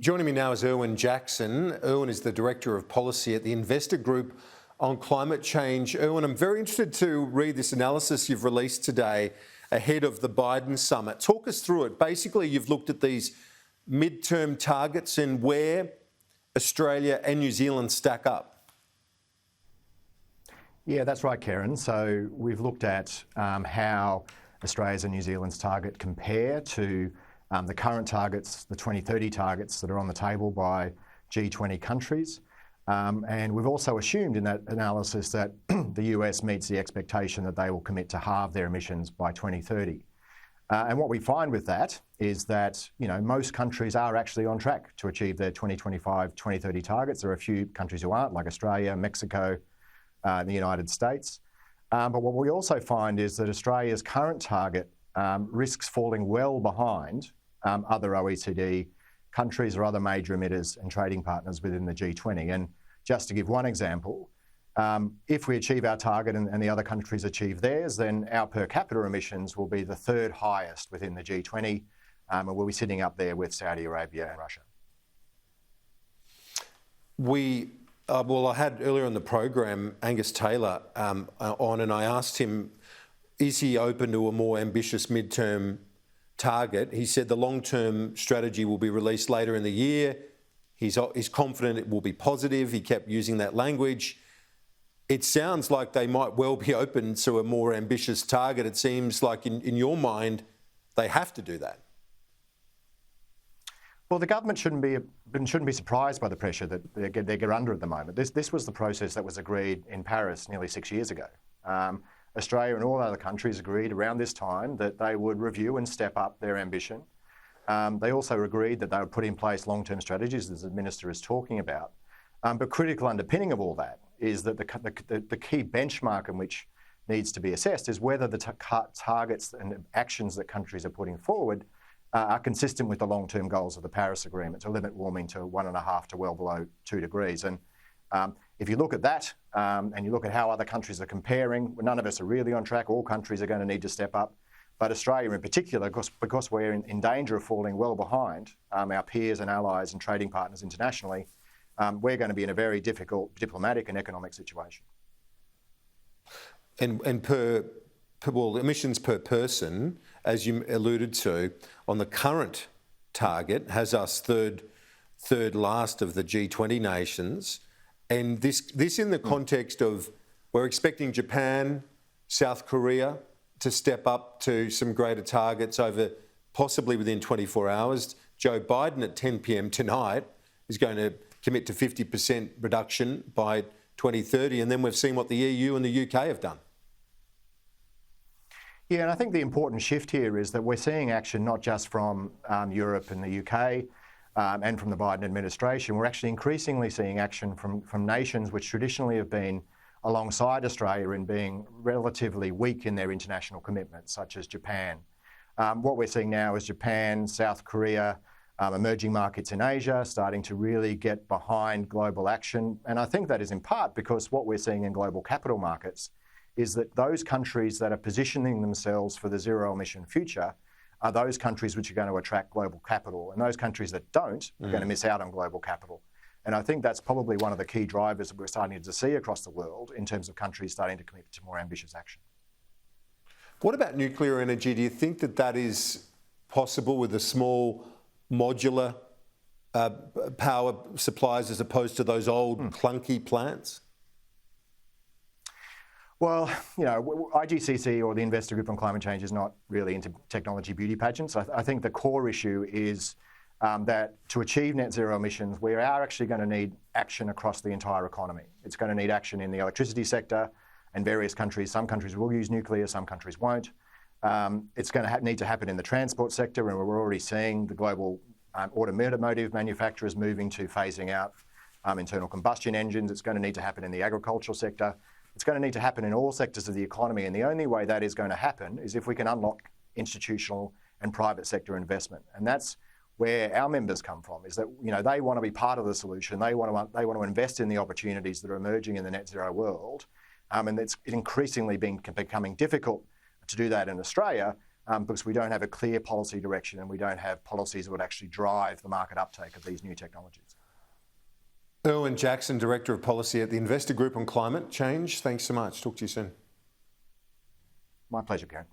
Joining me now is Erwin Jackson. Erwin is the Director of Policy at the Investor Group on Climate Change. Erwin, I'm very interested to read this analysis you've released today ahead of the Biden summit. Talk us through it. Basically, you've looked at these midterm targets and where Australia and New Zealand stack up. Yeah, that's right, Karen. So we've looked at how Australia's and New Zealand's target compare to the current targets, the 2030 targets that are on the table by G20 countries. And we've also assumed in that analysis that the US meets the expectation that they will commit to halve their emissions by 2030. And what we find with that is that, most countries are actually on track to achieve their 2025, 2030 targets. There are a few countries who aren't, like Australia, Mexico, and the United States. But what we also find is that Australia's current target risks falling well behind other OECD countries or other major emitters and trading partners within the G20. And just to give one example, if we achieve our target and the other countries achieve theirs, then our per capita emissions will be the third highest within the G20, and we'll be sitting up there with Saudi Arabia and Russia. I had earlier in the program Angus Taylor on, and I asked him, is he open to a more ambitious midterm target? He said the long-term strategy will be released later in the year. He's confident it will be positive. He kept using that language. It sounds like they might well be open to a more ambitious target. It seems like in your mind, they have to do that. Well, the government shouldn't be surprised by the pressure that they're under at the moment. This was the process that was agreed in Paris nearly 6 years ago. Australia and all other countries agreed around this time that they would review and step up their ambition. They also agreed that they would put in place long-term strategies, as the Minister is talking about. But critical underpinning of all that is that the key benchmark in which needs to be assessed is whether the targets and actions that countries are putting forward are consistent with the long-term goals of the Paris Agreement to limit warming to 1.5 to well below 2 degrees. And if you look at that and you look at how other countries are comparing, none of us are really on track. All countries are going to need to step up. But Australia in particular, because we're in danger of falling well behind our peers and allies and trading partners internationally, we're going to be in a very difficult diplomatic and economic situation. And emissions per person, as you alluded to, on the current target has us third last of the G20 nations. And this in the context of we're expecting Japan, South Korea to step up to some greater targets over possibly within 24 hours. Joe Biden at 10 p.m. tonight is going to commit to 50% reduction by 2030. And then we've seen what the EU and the UK have done. Yeah, and I think the important shift here is that we're seeing action not just from Europe and the UK and from the Biden administration. We're actually increasingly seeing action from nations which traditionally have been alongside Australia in being relatively weak in their international commitments, such as Japan. What we're seeing now is Japan, South Korea, emerging markets in Asia starting to really get behind global action. And I think that is in part because what we're seeing in global capital markets is that those countries that are positioning themselves for the zero emission future are those countries which are going to attract global capital, and those countries that don't are going to miss out on global capital. And I think that's probably one of the key drivers that we're starting to see across the world in terms of countries starting to commit to more ambitious action. What about nuclear energy? Do you think that is possible with the small modular power supplies as opposed to those old clunky plants? Well, IGCC or the Investor Group on Climate Change is not really into technology beauty pageants. I think the core issue is that to achieve net zero emissions, we are actually going to need action across the entire economy. It's going to need action in the electricity sector and various countries. Some countries will use nuclear, some countries won't. It's going to need to happen in the transport sector, and we're already seeing the global automotive manufacturers moving to phasing out internal combustion engines. It's going to need to happen in the agricultural sector. It's going to need to happen in all sectors of the economy, and the only way that is going to happen is if we can unlock institutional and private sector investment. And that's where our members come from, is that they want to be part of the solution. They want to invest in the opportunities that are emerging in the net zero world, and it's increasingly becoming difficult to do that in Australia because we don't have a clear policy direction and we don't have policies that would actually drive the market uptake of these new technologies. Erwin Jackson, Director of Policy at the Investor Group on Climate Change. Thanks so much. Talk to you soon. My pleasure, Karen.